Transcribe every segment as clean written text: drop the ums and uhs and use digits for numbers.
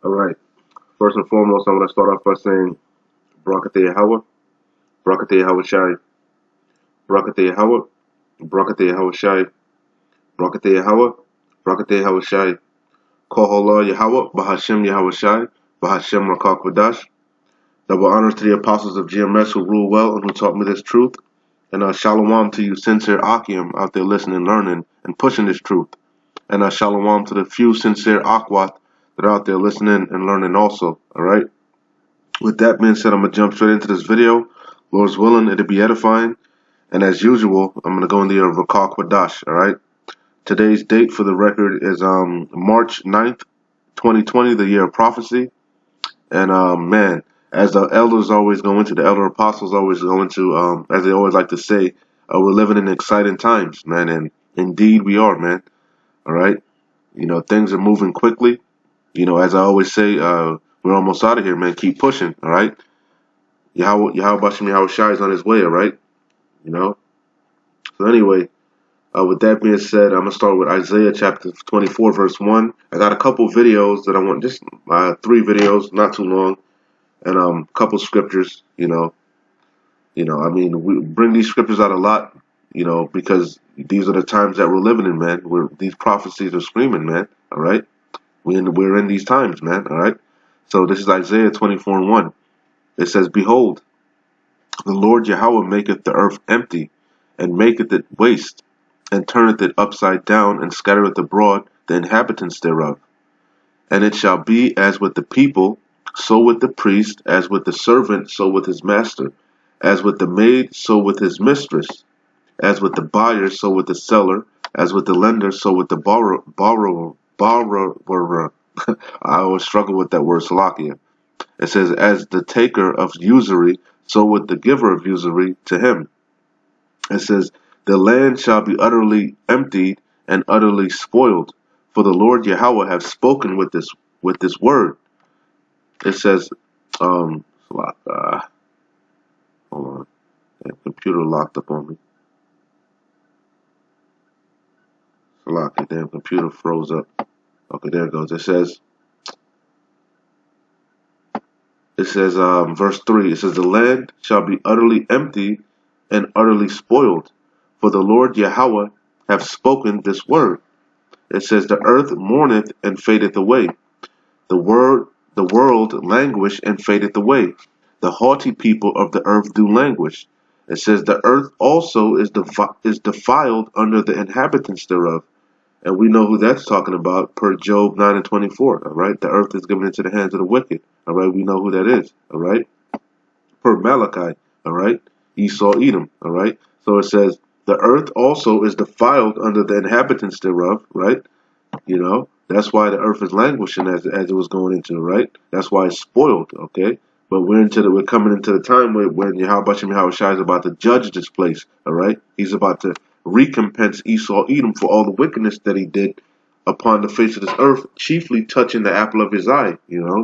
All right. First and foremost, I'm going to start off by saying Barakateh Yahweh, Barakateh Yahweh Shai, Barakateh Yahweh, Barakateh Yahweh Shai, Barakateh Yahweh, Barakateh Yahweh Shai, Koholah Yahweh, Bahashem Yahweh Shai, Bahashem Rakak Wadash. Double honors to the apostles of GMS who rule well and who taught me this truth. And shalom to you sincere Akim out there listening, learning, and pushing this truth. And shalom to the few sincere Akwat that are out there listening and learning also. All right. With that being said, I'm going to jump straight into this video. Lord's willing, it'll be edifying. And as usual, I'm going to go in the year of Rakak Wadash, all right? Today's date for the record is March 9th, 2020, the year of prophecy. And man, as the elders always go into, the elder apostles always go into, as they always like to say, we're living in exciting times, man. And indeed we are, man, all right? You know, things are moving quickly. You know, as I always say, we're almost out of here, man. Keep pushing, all right? Yahweh Bashim Yahweh Shai is on his way, all right? You know? So anyway, with that being said, I'm going to start with Isaiah chapter 24, verse 1. I got a couple videos that I want, just 3 videos, not too long, and a couple scriptures, I mean, we bring these scriptures out a lot, because these are the times that we're living in, man. These prophecies are screaming, man, all right? We're in these times, man, all right? So this is Isaiah 24 and 1. It says, Behold, the Lord Yahweh maketh the earth empty, and maketh it waste, and turneth it upside down, and scattereth abroad the inhabitants thereof. And it shall be as with the people, so with the priest, as with the servant, so with his master, as with the maid, so with his mistress, as with the buyer, so with the seller, as with the lender, so with the borrower. I always struggle with that word, Salakia. It says, as the taker of usury, so with the giver of usury to him. It says, the land shall be utterly emptied and utterly spoiled, for the Lord Yahweh hath spoken with this word. It says, hold on, that computer locked up on me. The damn computer froze up. Okay, there it goes. It says, verse 3, it says, the land shall be utterly empty and utterly spoiled, for the Lord Yahweh hath spoken this word. It says, the earth mourneth and fadeth away. The world languish and fadeth away. The haughty people of the earth do languish. It says, the earth also is defiled under the inhabitants thereof. And we know who that's talking about per Job 9 and 24. All right. The earth is given into the hands of the wicked. All right. We know who that is. All right. Per Malachi. All right. Esau, Edom. All right. So it says, the earth also is defiled under the inhabitants thereof. Right. That's why the earth is languishing as it was going into, right? That's why it's spoiled, okay? But we're coming into the time when Yahweh Shai is about to judge this place, all right? He's about to recompense Esau, Edom for all the wickedness that he did upon the face of this earth, chiefly touching the apple of his eye,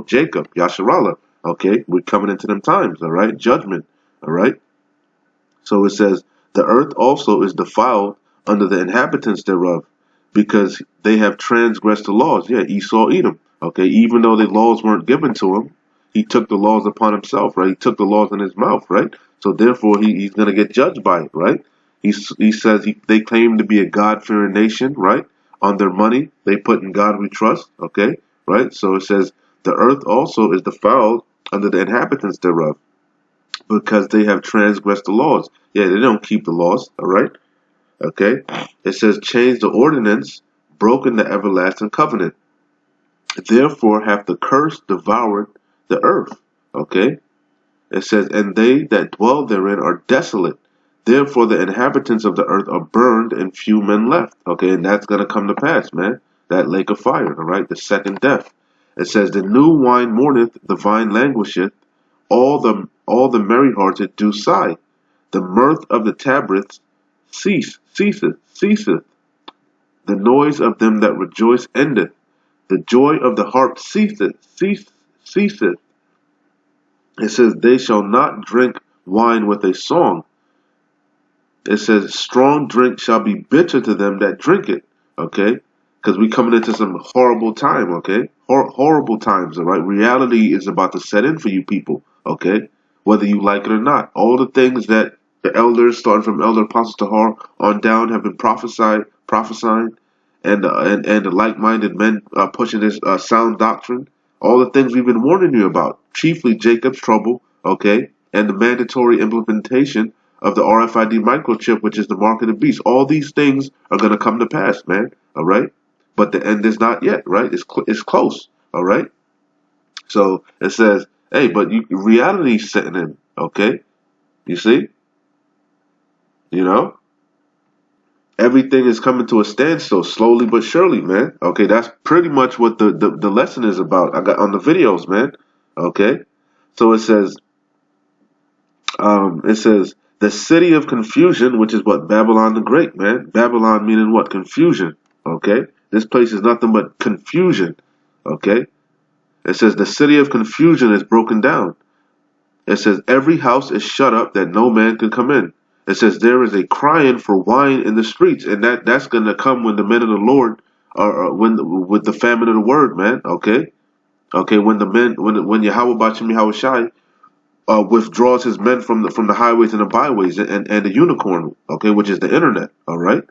Jacob, Yasharallah, okay? We're coming into them times, all right? Judgment, all right? So it says, the earth also is defiled under the inhabitants thereof, because they have transgressed the laws. Yeah, Esau, Edom. Okay, even though the laws weren't given to him, he took the laws upon himself, right? He took the laws in his mouth, right? So therefore, he's going to get judged by it, right? He says they claim to be a God-fearing nation, right? On their money, they put in God we trust, okay? Right? So it says, the earth also is defiled under the inhabitants thereof, because they have transgressed the laws. Yeah, they don't keep the laws, all right? Okay, it says, change the ordinance, broken the everlasting covenant. Therefore hath the curse devoured the earth. Okay, it says, and they that dwell therein are desolate. Therefore the inhabitants of the earth are burned, and few men left. Okay, and that's going to come to pass, man. That lake of fire, all right, the second death. It says, the new wine mourneth, the vine languisheth, all the merry-hearted do sigh. The mirth of the tabrets ceaseth. The noise of them that rejoice endeth. The joy of the harp ceaseth. It says, they shall not drink wine with a song. It says, strong drink shall be bitter to them that drink it. Okay? Because we coming into some horrible time, okay? Horrible times, all right? Reality is about to set in for you people, okay? Whether you like it or not. All the things that the elders, starting from Elder Apostles Tahar on down, have been prophesying, and the like-minded men pushing this sound doctrine. All the things we've been warning you about, chiefly Jacob's trouble, okay, and the mandatory implementation of the RFID microchip, which is the mark of the beast. All these things are going to come to pass, man. All right, but the end is not yet, right? It's close. All right. So it says, hey, but reality's setting in, okay? You see, you know. Everything is coming to a standstill slowly but surely, man. Okay, that's pretty much what the lesson is about. I got on the videos, man. Okay, so it says the city of confusion, which is what Babylon the Great, man. Babylon meaning what? Confusion. Okay, this place is nothing but confusion. Okay, it says the city of confusion is broken down. It says every house is shut up that no man can come in. It says there is a crying for wine in the streets, and that's going to come when the men of the Lord are with the famine of the word, man. Okay, okay, when the men when Yahweh Bachim Yahweh Shai withdraws his men from the highways and the byways and the unicorn, okay, which is the internet. All right,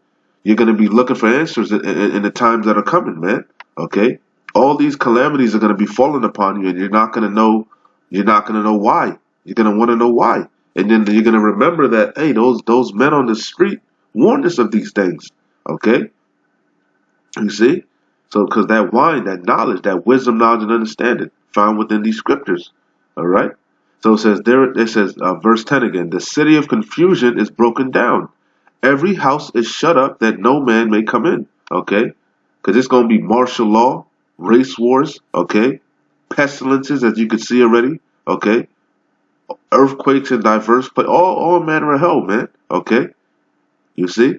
you're going to be looking for answers in the times that are coming, man. Okay, all these calamities are going to be falling upon you, and you're not going to know. You're not going to know why. You're going to want to know why. And then you're going to remember that, hey, those men on the street warned us of these things. Okay? You see? So, because that wine, that knowledge, that wisdom, knowledge, and understanding found within these scriptures. All right? So it says, verse 10 again, the city of confusion is broken down. Every house is shut up that no man may come in. Okay? Because it's going to be martial law, race wars, okay? Pestilences, as you can see already, okay? Earthquakes in diverse places, all manner of hell, man. Okay, you see.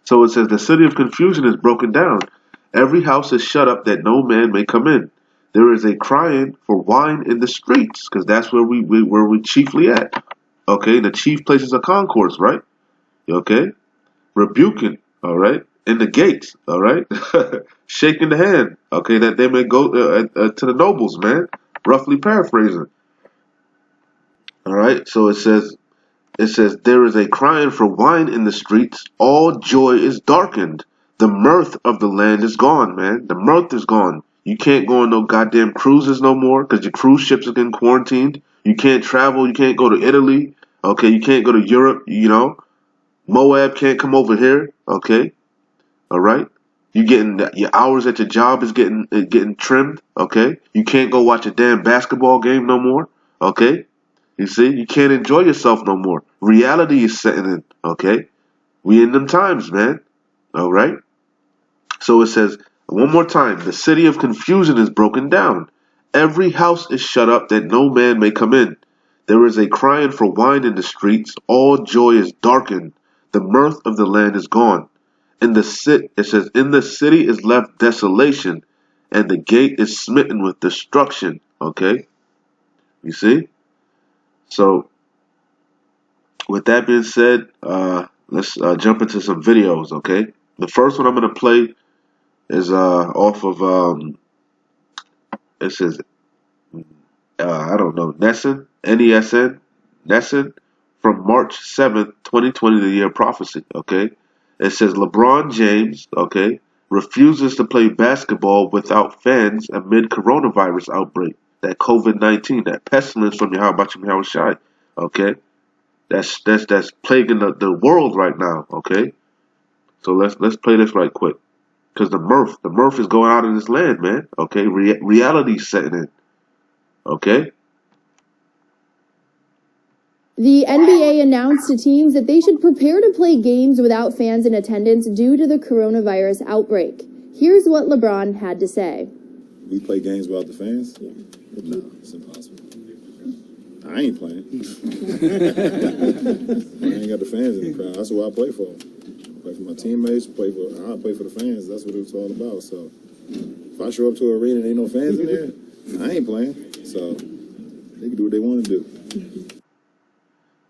So it says the city of confusion is broken down. Every house is shut up that no man may come in. There is a crying for wine in the streets, because that's where we chiefly at. Okay, the chief places of concourse, right? Okay, rebuking, all right, in the gates, all right, shaking the hand, okay, that they may go to the nobles, man. Roughly paraphrasing. All right, so it says there is a crying for wine in the streets. All joy is darkened. The mirth of the land is gone, man. The mirth is gone. You can't go on no goddamn cruises no more because your cruise ships are getting quarantined. You can't travel. You can't go to Italy. Okay, you can't go to Europe. You know, Moab can't come over here. Okay, all right. You getting your hours at your job is getting trimmed. Okay, you can't go watch a damn basketball game no more. Okay. You see, you can't enjoy yourself no more. Reality is setting in, okay? We in them times, man. All right? So it says, one more time, the city of confusion is broken down. Every house is shut up that no man may come in. There is a crying for wine in the streets. All joy is darkened. The mirth of the land is gone. It says, in the city is left desolation, and the gate is smitten with destruction, okay? You see? So, with that being said, let's jump into some videos, okay? The first one I'm going to play is off of, it says, I don't know, Nesson, N-E-S-N, Nesson, from March 7th, 2020, the year of prophecy, okay? It says LeBron James, okay, refuses to play basketball without fans amid coronavirus outbreak, that COVID-19, that pestilence from Yahweh Shai, okay? That's plaguing the world right now, okay? So let's play this right quick. Because the mirth is going out in this land, man. Okay? Reality's setting in. Okay? The NBA announced to teams that they should prepare to play games without fans in attendance due to the coronavirus outbreak. Here's what LeBron had to say. We play games without the fans? Yeah. No, it's impossible. I ain't playing. I ain't got the fans in the crowd. That's what I play for. I play for my teammates. I play for the fans. That's what it's all about. So if I show up to an arena and ain't no fans in there, I ain't playing. So they can do what they want to do.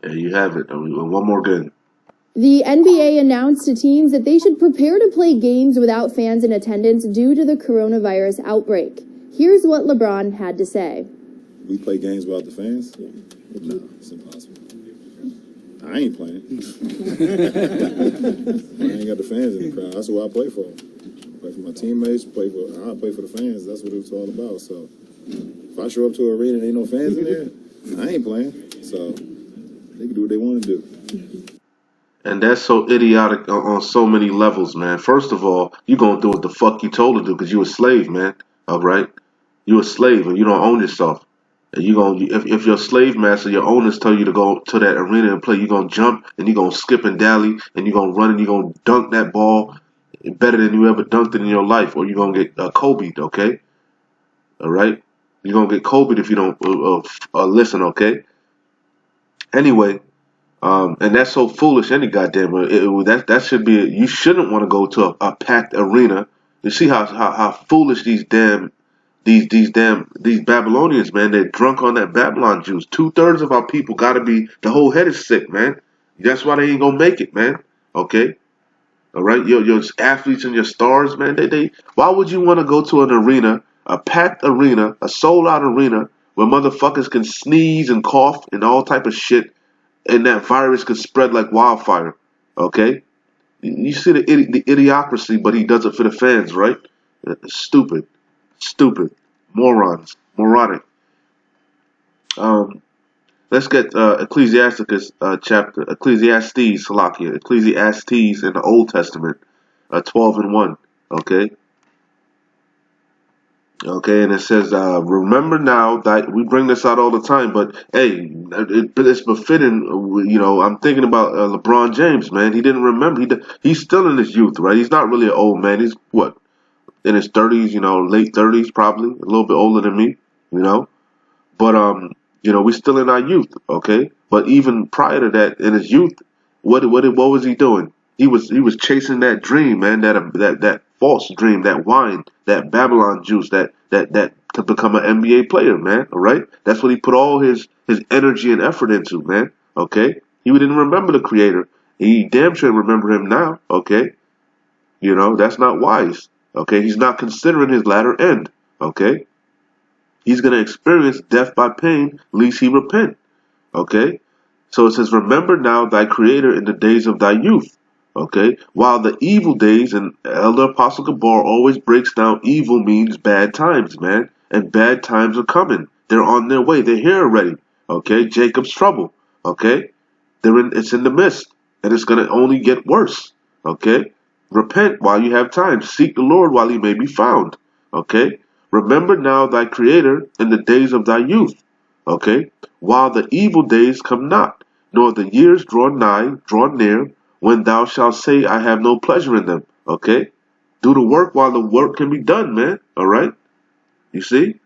There you have it. One more game. The NBA announced to teams that they should prepare to play games without fans in attendance due to the coronavirus outbreak. Here's what LeBron had to say. We play games without the fans? Yeah. No, it's impossible. I ain't playing. I ain't got the fans in the crowd. That's what I play for. Play for my teammates, I play for the fans. That's what it's all about. So if I show up to an arena and ain't no fans in there, I ain't playing. So they can do what they want to do. And that's so idiotic on so many levels, man. First of all, you gonna do what the fuck you told to do because you a slave, man. All right, you a slave and you don't own yourself. And you gonna if your slave master, your owners tell you to go to that arena and play, you gonna jump and you gonna skip and dally and you gonna run and you gonna dunk that ball better than you ever dunked it in your life, or you gonna get Kobe'd, okay? All right, you gonna get Kobe'd if you don't listen, okay? Anyway. And that's so foolish. Any goddamn that should be. You shouldn't want to go to a packed arena. You see how foolish these Babylonians, man. They're drunk on that Babylon juice. 2/3 of our people gotta be. The whole head is sick, man. That's why they ain't gonna make it, man. Okay, all right. Your athletes and your stars, man. They. Why would you want to go to an arena, a packed arena, a sold out arena where motherfuckers can sneeze and cough and all type of shit? And that virus could spread like wildfire, okay? You see the idiocracy, but he does it for the fans, right? Stupid, moronic. Let's get Ecclesiastes in the Old Testament, 12:1, okay? Okay, and it says, remember now that we bring this out all the time, but hey, it's befitting, I'm thinking about LeBron James, man. He didn't remember. He's still in his youth, right? He's not really an old man. He's, what, in his 30s, late 30s probably, a little bit older than me, But, we're still in our youth, okay? But even prior to that, in his youth, what was he doing? He was chasing that dream, man, that false dream, that wine, that Babylon juice, that to become an NBA player, man. All right, that's what he put all his energy and effort into, man. Okay, he didn't remember the Creator. He damn sure remember him now. Okay, that's not wise. Okay, he's not considering his latter end. Okay, he's gonna experience death by pain, lest he repent. Okay, so it says, remember now thy Creator in the days of thy youth. Okay, while the evil days, and Elder Apostle Gabar always breaks down evil means bad times, man. And bad times are coming. They're on their way. They're here already. Okay, Jacob's trouble. Okay, it's in the midst. And it's going to only get worse. Okay, repent while you have time. Seek the Lord while he may be found. Okay, remember now thy Creator in the days of thy youth. Okay, while the evil days come not, nor the years draw near, when thou shalt say, I have no pleasure in them. Okay? Do the work while the work can be done, man. All right? You see?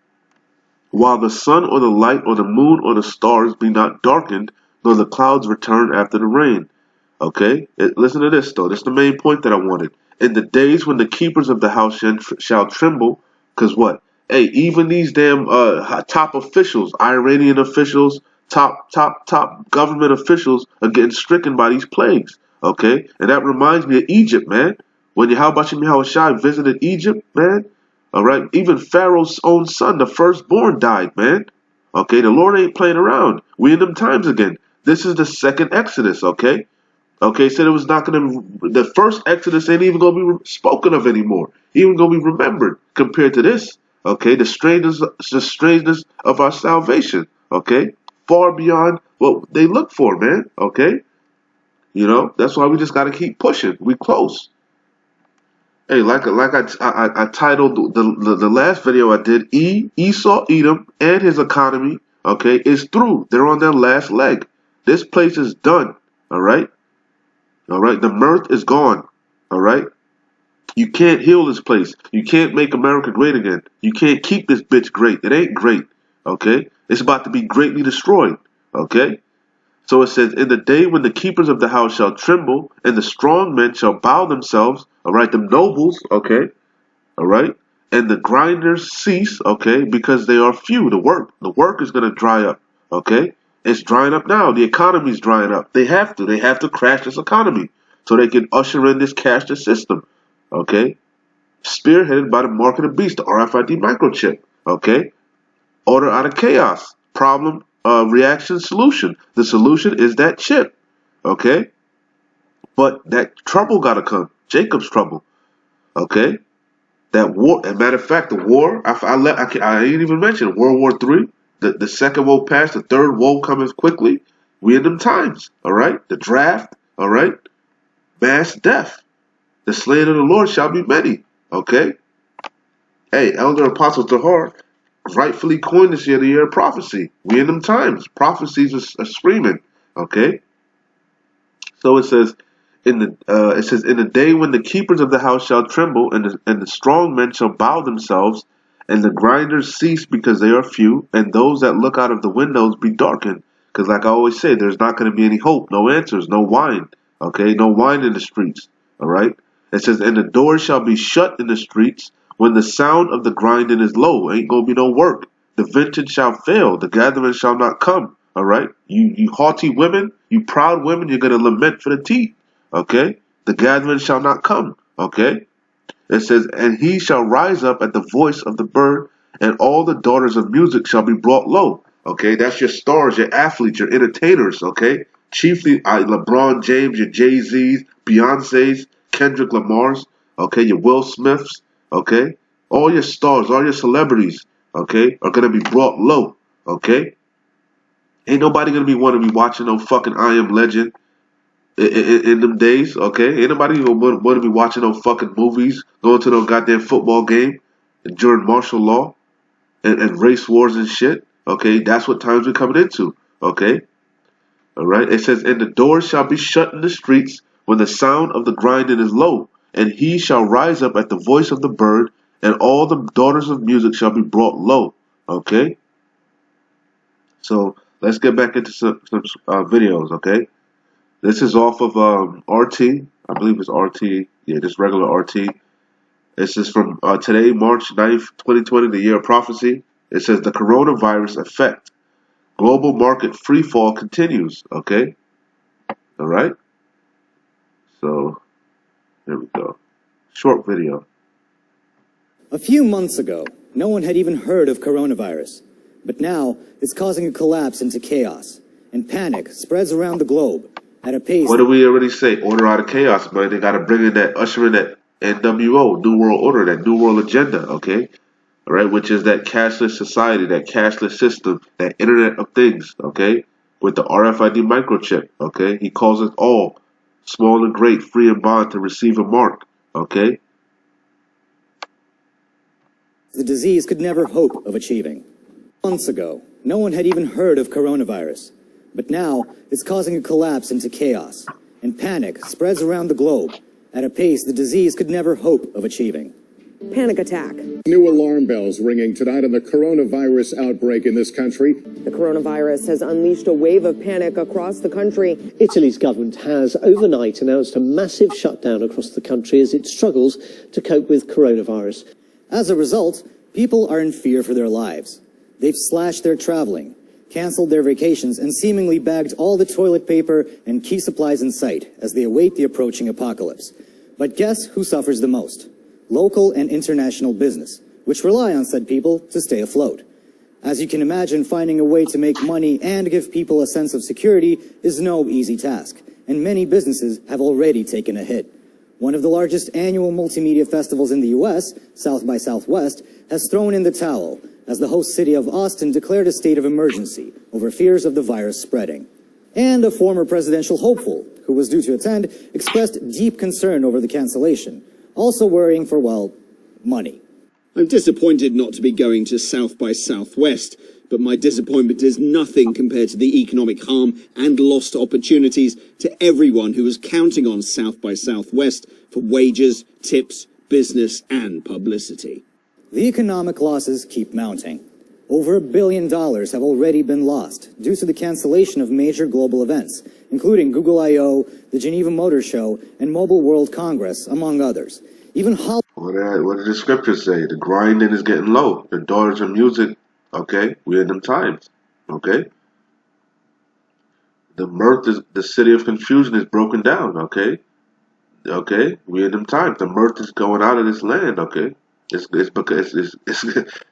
While the sun or the light or the moon or the stars be not darkened, nor the clouds return after the rain. Okay? Listen to this, though. This is the main point that I wanted. In the days when the keepers of the house shall tremble, because what? Hey, even these damn top officials, Iranian officials, top government officials are getting stricken by these plagues. Okay, and that reminds me of Egypt, man. When Yahweh Shai visited Egypt, man. All right, even Pharaoh's own son, the firstborn, died, man. Okay, the Lord ain't playing around. We in them times again. This is the second Exodus. Okay, said it was not gonna. The first Exodus ain't even gonna be spoken of anymore. Even gonna be remembered compared to this. Okay, the strangeness of our salvation. Okay, far beyond what they look for, man. Okay. That's why we just got to keep pushing. We close. Hey, like I titled the last video I did, Esau, Edom, and his economy, okay, is through. They're on their last leg. This place is done. All right. The mirth is gone. All right. You can't heal this place. You can't make America great again. You can't keep this bitch great. It ain't great. Okay. It's about to be greatly destroyed. Okay. So it says, in the day when the keepers of the house shall tremble, and the strong men shall bow themselves, all right, the nobles, okay, all right, and the grinders cease, okay, because they are few. The work is going to dry up, okay. It's drying up now. The economy's drying up. They have to. They have to crash this economy so they can usher in this cashless system. Okay? Spearheaded by the mark of the beast, the RFID microchip. Okay? Order out of chaos. Problem, reaction, solution. The solution is that chip. Okay? But that trouble gotta come. Jacob's trouble. Okay? That war, as a matter of fact, the war, I ain't even mentioned World War III. The second woe passed, the third woe coming quickly. We in them times, all right? The draft, all right? Mass death. The slain of the Lord shall be many, okay? Hey, Elder Apostle Tahar rightfully coined this year the year of prophecy. We in them times. Prophecies are screaming, okay? So it says, in the day when the keepers of the house shall tremble, and the strong men shall bow themselves, and the grinders cease because they are few, and those that look out of the windows be darkened. Because like I always say, there's not going to be any hope, no answers, no wine. Okay, no wine in the streets. All right. It says, and the doors shall be shut in the streets when the sound of the grinding is low. Ain't gonna be no work. The vintage shall fail. The gathering shall not come. All right. You haughty women, you proud women, you're gonna lament for the teeth. Okay? The gathering shall not come. Okay? It says, and he shall rise up at the voice of the bird, and all the daughters of music shall be brought low. Okay? That's your stars, your athletes, your entertainers. Okay? Chiefly LeBron James, your Jay-Z's, Beyonce's, Kendrick Lamar's. Okay? Your Will Smith's. Okay? All your stars, all your celebrities. Okay? Are going to be brought low. Okay? Ain't nobody going to want to be watching no fucking I Am Legend. In them days, okay? Ain't nobody gonna want to be watching no fucking movies, going to no goddamn football game during martial law and race wars and shit, okay? That's what times we're coming into, okay? All right? It says, and the doors shall be shut in the streets when the sound of the grinding is low, and he shall rise up at the voice of the bird, and all the daughters of music shall be brought low, okay? So let's get back into some videos, okay? This is off of RT. I believe it's RT. Yeah, just regular RT. This is from today, March 9th, 2020, the year of prophecy. It says the coronavirus effect. Global market free fall continues. Okay? All right? So, there we go. Short video. A few months ago, no one had even heard of coronavirus. But now, it's causing a collapse into chaos. And panic spreads around the globe. At a pace. What do we already say? Order out of chaos, man. They got to bring in that, usher in that NWO, New World Order, that New World Agenda, okay? All right, which is that cashless society, that cashless system, that Internet of Things, okay? With the RFID microchip, okay? He calls us all, small and great, free and bond, to receive a mark, okay? The disease could never hope of achieving. Months ago, no one had even heard of coronavirus. But now, it's causing a collapse into chaos, and panic spreads around the globe at a pace the disease could never hope of achieving. Panic attack. New alarm bells ringing tonight on the coronavirus outbreak in this country. The coronavirus has unleashed a wave of panic across the country. Italy's government has overnight announced a massive shutdown across the country as it struggles to cope with coronavirus. As a result, people are in fear for their lives. They've slashed their traveling, canceled their vacations, and seemingly bagged all the toilet paper and key supplies in sight as they await the approaching apocalypse. But guess who suffers the most? Local and international business, which rely on said people to stay afloat. As you can imagine, finding a way to make money and give people a sense of security is no easy task, and many businesses have already taken a hit. One of the largest annual multimedia festivals in the U.S., South by Southwest, has thrown in the towel as the host city of Austin declared a state of emergency over fears of the virus spreading. And a former presidential hopeful, who was due to attend, expressed deep concern over the cancellation, also worrying for, well, money. I'm disappointed not to be going to South by Southwest, but my disappointment is nothing compared to the economic harm and lost opportunities to everyone who was counting on South by Southwest for wages, tips, business, and publicity. The economic losses keep mounting. Over $1 billion have already been lost due to the cancellation of major global events, including Google I/O, the Geneva Motor Show, and Mobile World Congress, among others. Even What did the scriptures say? The grinding is getting low. The daughters of music, okay? We're in them times, okay? the mirth is the city of confusion is broken down. Okay, we in them times. The mirth is going out of this land. Okay, it's because it's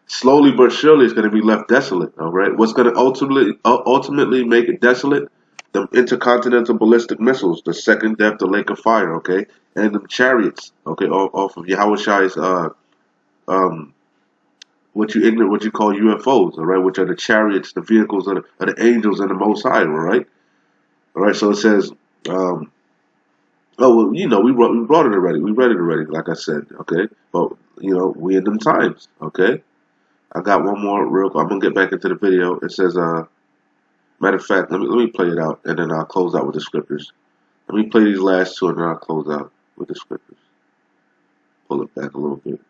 slowly but surely it's going to be left desolate. All right, what's going to ultimately make it desolate? The intercontinental ballistic missiles, the second death, the lake of fire. Okay, and the chariots. Okay, off of Yahushai's um what you call UFOs. All right, which are the chariots, the vehicles of the angels and the Most High. All right. So it says. Oh well, we brought it already. We read it already, like I said. Okay, but we in them times. Okay, I got one more real. I'm gonna get back into the video. It says, matter of fact, let me play it out, and then I'll close out with the scriptures. Let me play these last two, and then I'll close out with the scriptures. Pull it back a little bit.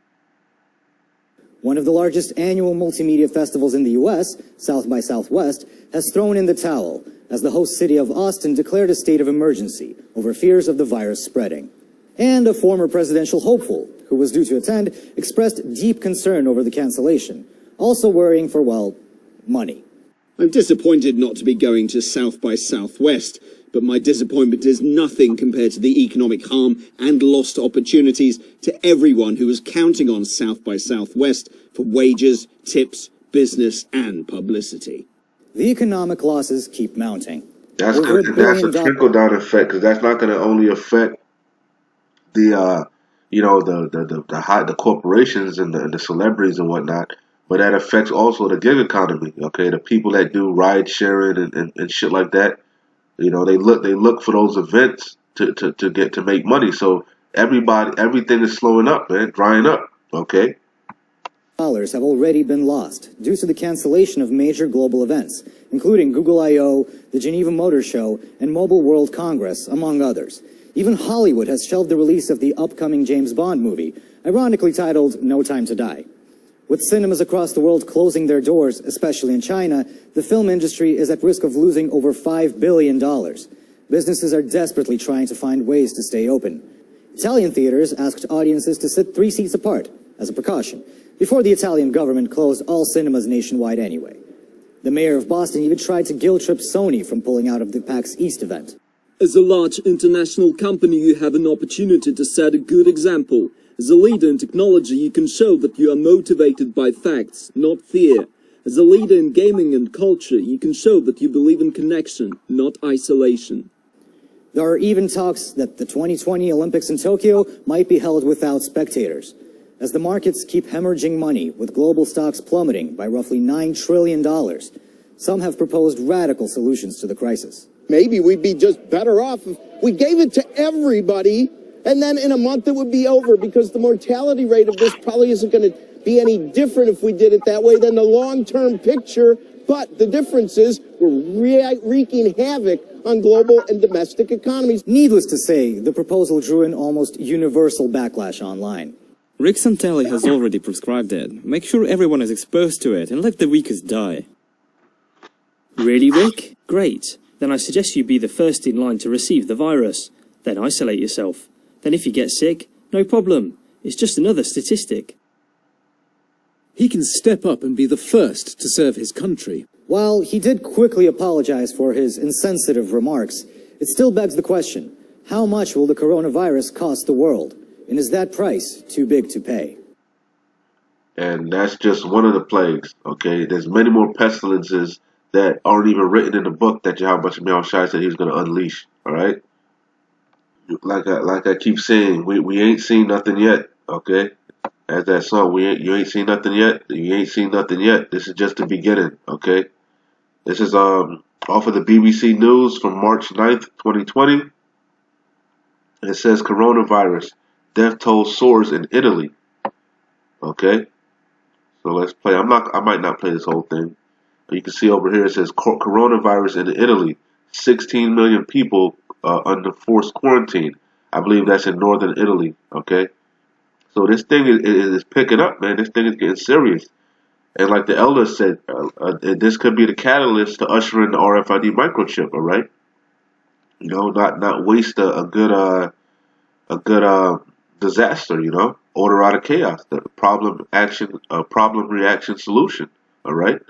One of the largest annual multimedia festivals in the U.S., South by Southwest, has thrown in the towel as the host city of Austin declared a state of emergency over fears of the virus spreading. And a former presidential hopeful, who was due to attend, expressed deep concern over the cancellation, also worrying for, well, money. I'm disappointed not to be going to South by Southwest, but my disappointment is nothing compared to the economic harm and lost opportunities to everyone who was counting on South by Southwest for wages, tips, business, and publicity. The economic losses keep mounting. That's a trickle-down effect, because that's not going to only affect the the corporations and the celebrities and whatnot, but that affects also the gig economy. Okay, the people that do ride sharing and shit like that. They look for those events to make money. So everything is slowing up, man, drying up. Okay. Dollars have already been lost due to the cancellation of major global events, including Google I/O, the Geneva Motor Show, and Mobile World Congress, among others. Even Hollywood has shelved the release of the upcoming James Bond movie, ironically titled No Time to Die. With cinemas across the world closing their doors, especially in China, the film industry is at risk of losing over $5 billion. Businesses are desperately trying to find ways to stay open. Italian theaters asked audiences to sit 3 seats apart, as a precaution, before the Italian government closed all cinemas nationwide anyway. The mayor of Boston even tried to guilt-trip Sony from pulling out of the PAX East event. As a large international company, you have an opportunity to set a good example. As a leader in technology, you can show that you are motivated by facts, not fear. As a leader in gaming and culture, you can show that you believe in connection, not isolation. There are even talks that the 2020 Olympics in Tokyo might be held without spectators, as the markets keep hemorrhaging money, with global stocks plummeting by roughly $9 trillion. Some have proposed radical solutions to the crisis. Maybe we'd be just better off if we gave it to everybody, and then in a month it would be over, because the mortality rate of this probably isn't going to be any different if we did it that way than the long-term picture. But the difference is we're wreaking havoc on global and domestic economies. Needless to say, the proposal drew an almost universal backlash online. Rick Santelli has already prescribed it. Make sure everyone is exposed to it and let the weakest die. Really, Rick? Great. Then I suggest you be the first in line to receive the virus. Then isolate yourself. Then if you get sick, no problem. It's just another statistic. He can step up and be the first to serve his country. While he did quickly apologize for his insensitive remarks, it still begs the question, how much will the coronavirus cost the world? And is that price too big to pay? And that's just one of the plagues, okay? There's many more pestilences that aren't even written in the book that Yahweh Shai said he was going to unleash, all right? Like I keep saying, we ain't seen nothing yet, okay? As that song, you ain't seen nothing yet. You ain't seen nothing yet. This is just the beginning, okay? This is off of the BBC News from March 9th, 2020. It says coronavirus, death toll soars in Italy. Okay? So let's play. I might not play this whole thing. You can see over here it says coronavirus in Italy. 16 million people under forced quarantine. I believe that's in northern Italy. Okay? So this thing is picking up, man. This thing is getting serious. And like the elder said, this could be the catalyst to usher in the RFID microchip, all right? You know, not waste a good disaster, you know? Order out of chaos. The problem reaction solution, all right?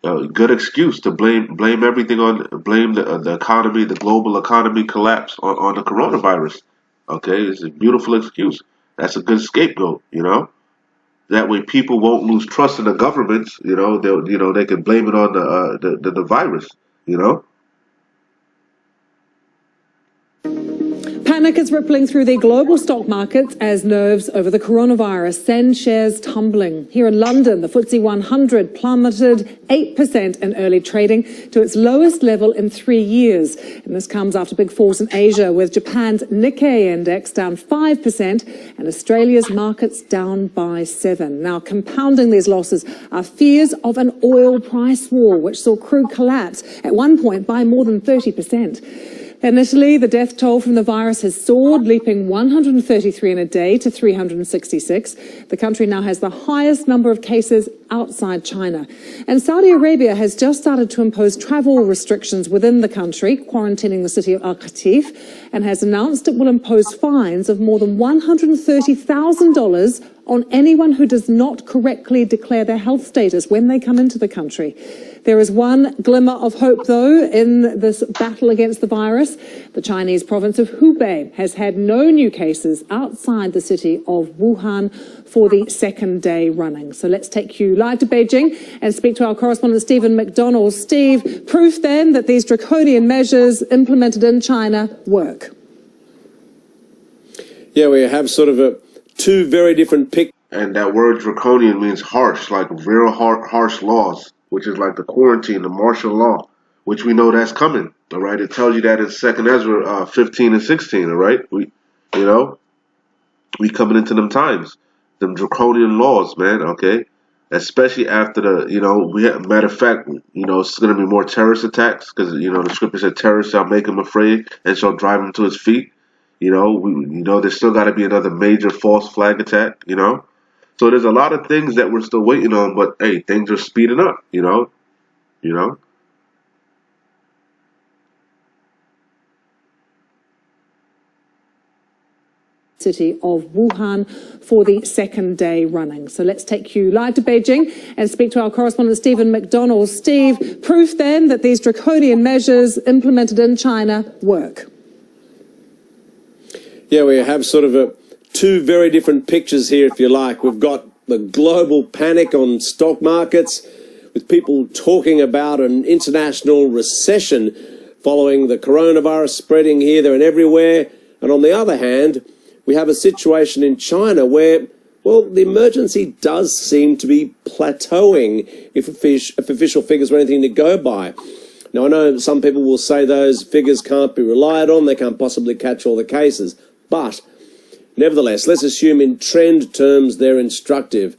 Good excuse to blame everything on blame the economy, the global economy collapse on the coronavirus. Okay, it's a beautiful excuse. That's a good scapegoat. That way people won't lose trust in the governments. They can blame it on the virus. You know. Panic is rippling through the global stock markets as nerves over the coronavirus send shares tumbling. Here in London, the FTSE 100 plummeted 8% in early trading to its lowest level in 3 years. And this comes after big falls in Asia, with Japan's Nikkei index down 5% and Australia's markets down by 7%. Now, compounding these losses are fears of an oil price war, which saw crude collapse at one point by more than 30%. In Italy, the death toll from the virus has soared, leaping 133 in a day to 366. The country now has the highest number of cases outside China. And Saudi Arabia has just started to impose travel restrictions within the country, quarantining the city of Al-Qatif, and has announced it will impose fines of more than $130,000 on anyone who does not correctly declare their health status when they come into the country. There is one glimmer of hope, though, in this battle against the virus. The Chinese province of Hubei has had no new cases outside the city of Wuhan for the second day running. So let's take you live to Beijing and speak to our correspondent, Stephen McDonald. Steve, proof then that these draconian measures implemented in China work. Yeah, we have sort of two very different pictures. And that word draconian means harsh, like real harsh laws, which is like the quarantine, the martial law, which we know that's coming. All right, it tells you that in 2nd Ezra 15 and 16. All right, we coming into them times, them draconian laws, man. Okay, especially after matter of fact, it's going to be more terrorist attacks because the scripture said terrorists shall make him afraid and shall drive him to his feet. There's still got to be another major false flag attack. So there's a lot of things that we're still waiting on, but hey, things are speeding up, City of Wuhan for the second day running. So let's take you live to Beijing and speak to our correspondent, Stephen McDonald. Steve, proof then that these draconian measures implemented in China work. Yeah, we have sort of two very different pictures here, if you like. We've got the global panic on stock markets, with people talking about an international recession following the coronavirus spreading here, there and everywhere. And on the other hand, we have a situation in China where, well, the emergency does seem to be plateauing if official figures are anything to go by. Now, I know some people will say those figures can't be relied on, they can't possibly catch all the cases, but nevertheless, let's assume in trend terms they're instructive.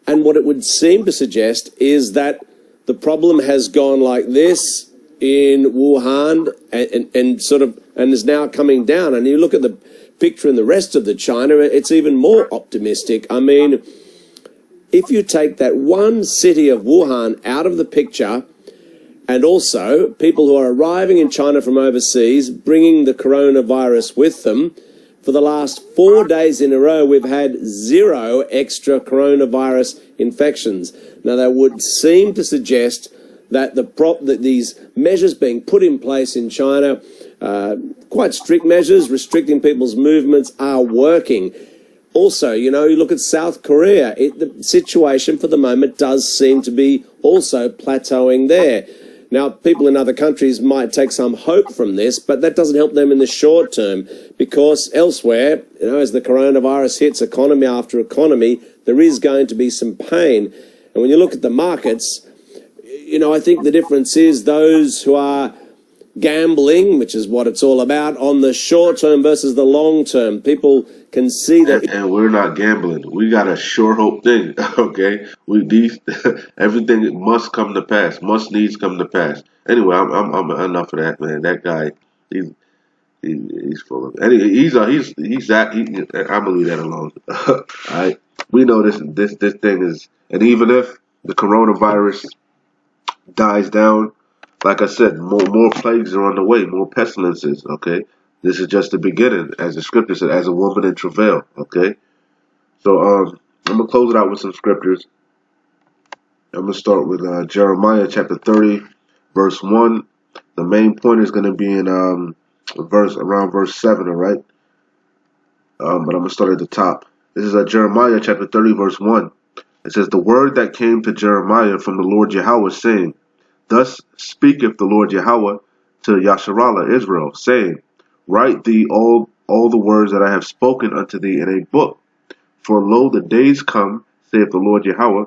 And what it would seem to suggest is that the problem has gone like this in Wuhan and is now coming down. And you look at the picture in the rest of the China, it's even more optimistic. I mean, if you take that one city of Wuhan out of the picture, and also people who are arriving in China from overseas, bringing the coronavirus with them, for the last 4 days in a row, we've had 0 extra coronavirus infections. Now, that would seem to suggest that that these measures being put in place in China, quite strict measures restricting people's movements, are working. Also, you look at South Korea. The situation for the moment does seem to be also plateauing there. Now, people in other countries might take some hope from this, but that doesn't help them in the short term, because elsewhere, as the coronavirus hits economy after economy, there is going to be some pain. And when you look at the markets, I think the difference is those who are gambling, which is what it's all about, on the short term versus the long term. People can see that. And we're not gambling. We got a sure hope thing, okay? Everything must come to pass. Must needs come to pass. Anyway, I'm enough of that, man. That guy, he's full of. Anyway, he's that. I'm gonna leave that alone. All right. We know this thing is, and even if the coronavirus dies down, like I said, more plagues are on the way, more pestilences, okay? This is just the beginning, as the scripture said, as a woman in travail, okay? So I'm going to close it out with some scriptures. I'm going to start with Jeremiah chapter 30, verse 1. The main point is going to be in around verse 7, all right? But I'm going to start at the top. This is Jeremiah chapter 30, verse 1. It says, "The word that came to Jeremiah from the Lord Yahweh, saying, Thus speaketh the Lord Yahweh to Yasharallah Israel, saying, Write thee all the words that I have spoken unto thee in a book. For lo, the days come, saith the Lord Yahweh,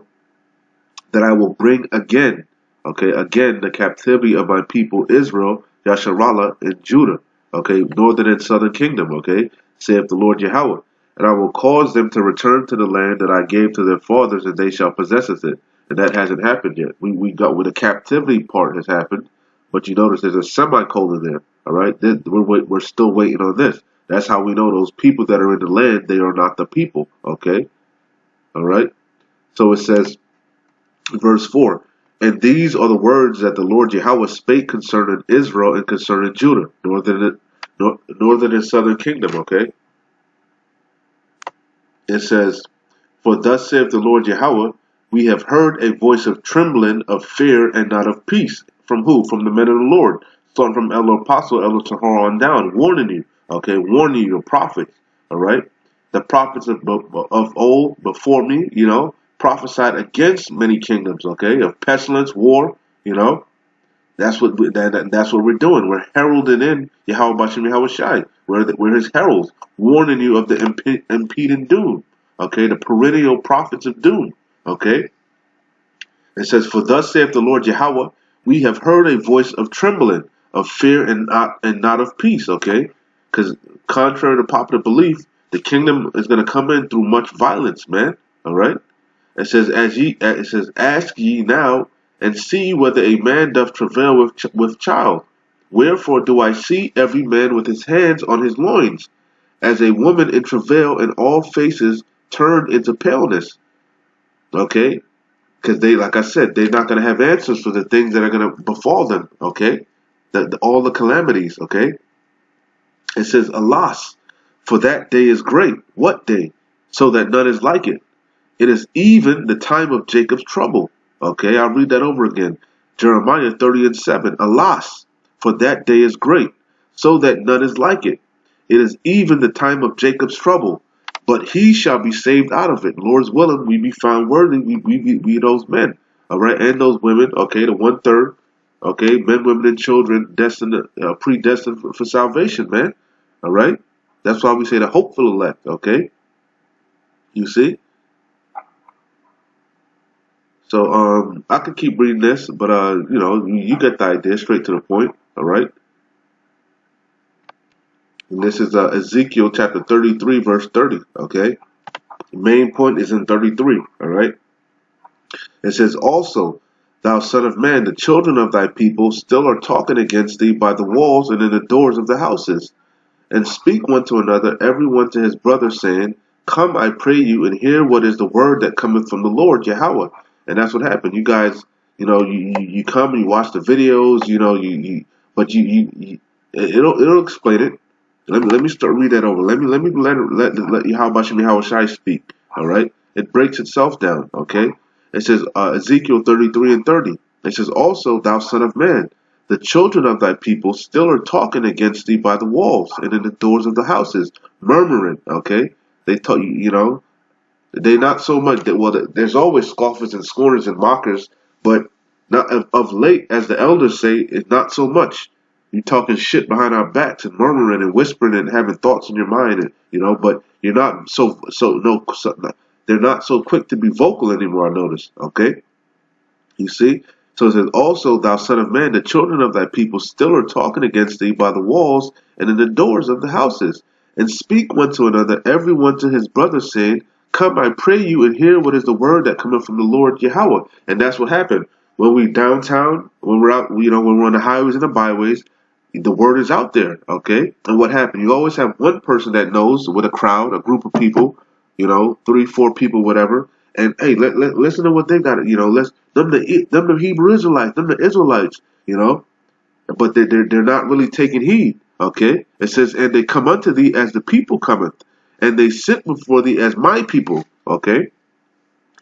that I will bring again, again the captivity of my people Israel, Yasharallah, and Judah, northern and southern kingdom, saith the Lord Yahweh. And I will cause them to return to the land that I gave to their fathers, and they shall possess it. And that hasn't happened yet. We got where the captivity part has happened, but you notice there's a semicolon there. All right, we're still waiting on this. That's how we know those people that are in the land, they are not the people. Okay, all right. So it says, verse 4, "And these are the words that the Lord Yahweh spake concerning Israel and concerning Judah, northern and southern kingdom." Okay. It says, "For thus saith the Lord Yahweh, we have heard a voice of trembling, of fear, and not of peace." From who? From the men of the Lord. Starting from Elder Apostle, Elder Tahar on down, warning you. Okay, warning you, your prophets. All right, the prophets of old before me, prophesied against many kingdoms. Okay, of pestilence, war. That's what that's what we're doing. We're heralding in Yahweh Bashem Yahweh Shai. We're his heralds, warning you of the impending doom. Okay, the perennial prophets of doom. Okay, it says, "For thus saith the Lord Yahweh, we have heard a voice of trembling, of fear, and not of peace." Okay, because contrary to popular belief, the kingdom is going to come in through much violence, man. All right. It says, "Ask ye now, and see whether a man doth travail with child. Wherefore do I see every man with his hands on his loins, as a woman in travail, and all faces turned into paleness." Okay, because like I said, they're not going to have answers for the things that are going to befall them. Okay, all the calamities. Okay, it says, "Alas, for that day is great." What day? "So that none is like it. It is even the time of Jacob's trouble." Okay, I'll read that over again. Jeremiah 30 and 7. "Alas, for that day is great, so that none is like it. It is even the time of Jacob's trouble, but he shall be saved out of it. Lord's willing, we be found worthy. We be those men, all right, and those women. Okay, the 1/3. Okay, men, women, and children destined, predestined for salvation, man. All right, that's why we say the hopeful elect. Okay, you see. So I could keep reading this, but you get the idea, straight to the point. All right. And this is Ezekiel chapter 33, verse 30. Okay. The main point is in 33. All right. It says, "Also, thou son of man, the children of thy people still are talking against thee by the walls and in the doors of the houses, and speak one to another, every one to his brother, saying, Come, I pray you, and hear what is the word that cometh from the Lord Yahweh." And that's what happened. You guys, you come and you watch the videos, but it'll explain it. Let me start read that over. Let Yahweh Bashem Yahweh Shai speak. All right, it breaks itself down. Okay, it says Ezekiel 33 and 30. It says, "Also, thou son of man, the children of thy people still are talking against thee by the walls and in the doors of the houses, murmuring." Okay, they talk, they not so much that, well, there's always scoffers and scorners and mockers, but not of late, as the elders say, it's not so much. You talking shit behind our backs and murmuring and whispering and having thoughts in your mind, and but you're not they're not so quick to be vocal anymore. I notice. Okay, you see. So it says, "Also, thou son of man, the children of thy people still are talking against thee by the walls and in the doors of the houses, and speak one to another, every one to his brother, saying, Come, I pray you, and hear what is the word that cometh from the Lord Yahweh." And that's what happened when we downtown, when we're out, when we're on the highways and the byways. The word is out there, okay? And what happened? You always have one person that knows with a crowd, a group of people, 3, 4 people, whatever. And hey, listen to what they got. Them the Hebrew Israelites, them the Israelites, but they're not really taking heed. Okay, it says, "And they come unto thee as the people cometh, and they sit before thee as my people." Okay,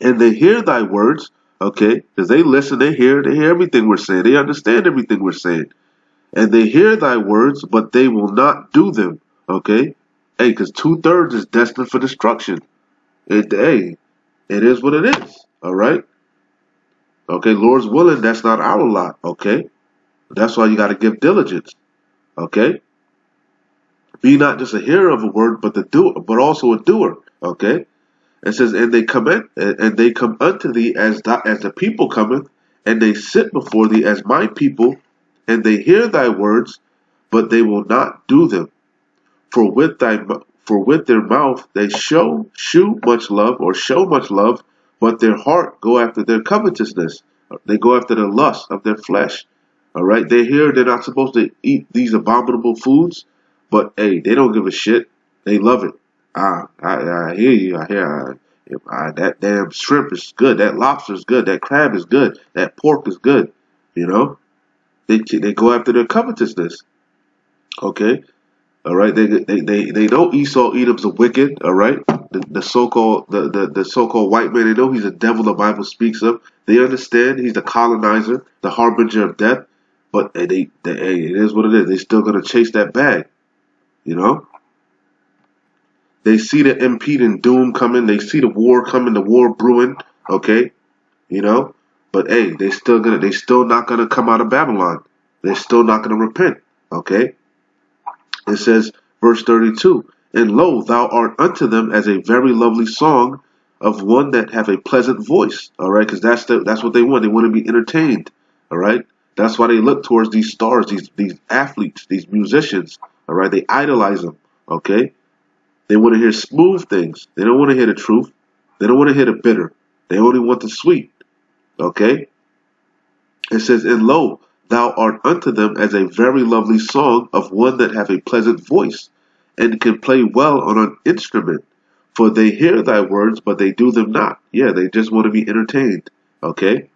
"And they hear thy words." okay? Because they listen, they hear everything we're saying. They understand everything we're saying. And they hear thy words, but they will not do them, okay? Hey, because 2/3 is destined for destruction. Hey, it is what it is, all right? Okay, Lord's willing, that's not our lot, okay? That's why you got to give diligence, okay? Be not just a hearer of a word, but the doer, but also a doer, okay? It says, and they come unto thee as the people cometh, and they sit before thee as my people, and they hear thy words, but they will not do them. For with their mouth they shew much love, but their heart go after their covetousness. They go after the lust of their flesh. All right, they hear they're not supposed to eat these abominable foods, but hey, they don't give a shit. They love it. I hear you. I hear that damn shrimp is good. That lobster is good. That crab is good. That pork is good. You know, they go after their covetousness. Okay. All right, they know Esau Edom's a wicked. All right, the so-called white man. They know he's a devil. The Bible speaks of. They understand he's the colonizer, the harbinger of death. But hey, it is what it is. They're still gonna chase that bag. You know. They see the impending doom coming. They see the war coming. The war brewing. Okay, you know. But hey, they still not gonna come out of Babylon. They're still not gonna repent. Okay. It says, verse 32, and lo, thou art unto them as a very lovely song of one that have a pleasant voice. All right, because that's what they want. They want to be entertained. All right, that's why they look towards these stars, these athletes, these musicians. All right, they idolize them. Okay, they want to hear smooth things. They don't want to hear the truth. They don't want to hear the bitter. They only want the sweet. Okay, it says, and lo, thou art unto them as a very lovely song of one that have a pleasant voice, and can play well on an instrument. For they hear thy words, but they do them not. Yeah, they just want to be entertained. Okay?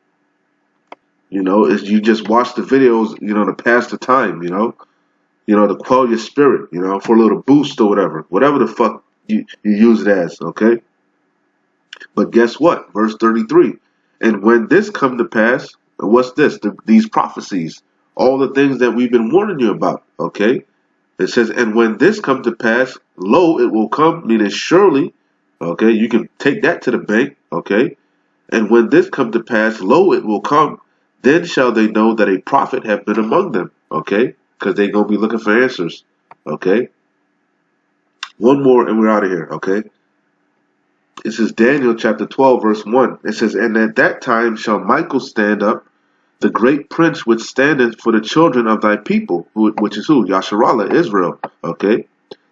You know, you just watch the videos, you know, to pass the time, you know, to quell your spirit, you know, for a little boost or whatever the fuck you use it as, okay? But guess what? Verse 33, and when this come to pass, and what's this? These prophecies, all the things that we've been warning you about, okay? It says, and when this come to pass, lo, it will come, meaning surely, okay? You can take that to the bank, okay? And when this come to pass, lo, it will come, then shall they know that a prophet have been among them, okay? Because they're going to be looking for answers, okay? One more and we're out of here, okay? It says Daniel chapter 12, verse 1. It says, and at that time shall Michael stand up, the great prince which standeth for the children of thy people, which is who? Yasharallah, Israel, okay?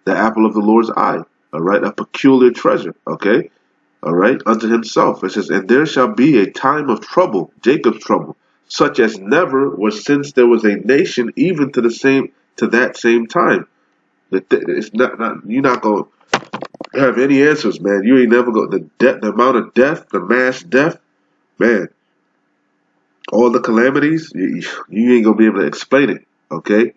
The apple of the Lord's eye, all right? A peculiar treasure, okay? All right? Unto himself. It says, and there shall be a time of trouble, Jacob's trouble, such as never was since there was a nation, even to that same time. It's not you're not going to have any answers, man. You ain't never go the amount of death, the mass death, man. All the calamities, you ain't gonna be able to explain it. Okay.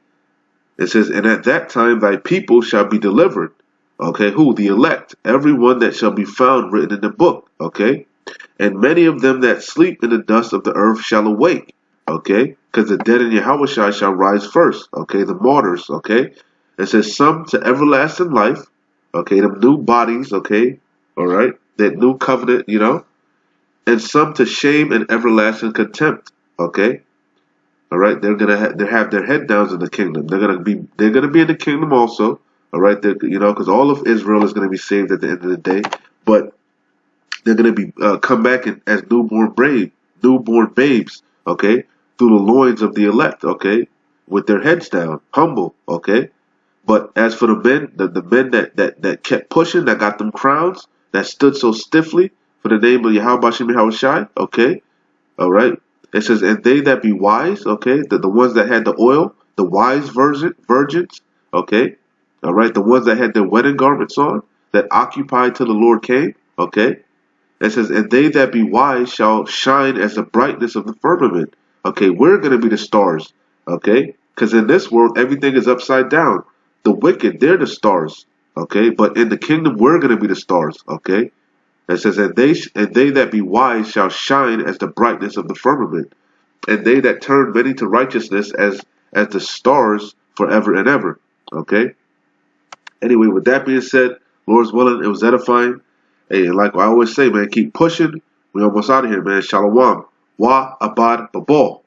It says, and at that time thy people shall be delivered. Okay, who? The elect, everyone that shall be found written in the book. Okay, and many of them that sleep in the dust of the earth shall awake. Okay, because the dead in Yahushua shall rise first. Okay, the martyrs. Okay, it says some to everlasting life. Okay, them new bodies. Okay, all right, that new covenant. You know, and some to shame and everlasting contempt. Okay, all right, they're gonna have their head downs in the kingdom. They're gonna be in the kingdom also. All right, you know, because all of Israel is going to be saved at the end of the day, but they're going to be come back as newborn babes, okay, through the loins of the elect, okay, with their heads down, humble, okay. But as for the men, the men that kept pushing, that got them crowns, that stood so stiffly for the name of Yahweh Shem Yahushai, okay, all right. It says, and they that be wise, okay, the ones that had the oil, the wise virgins, okay. All right, the ones that had their wedding garments on, that occupied till the Lord came, okay? It says, and they that be wise shall shine as the brightness of the firmament. Okay, we're going to be the stars, okay? Because in this world, everything is upside down. The wicked, they're the stars, okay? But in the kingdom, we're going to be the stars, okay? It says, and they that be wise shall shine as the brightness of the firmament, and they that turn many to righteousness as the stars forever and ever. Okay. Anyway, with that being said, Lord's willing, it was edifying. Hey, like I always say, man, keep pushing. We almost out of here, man. Shalom. Wa abad babal.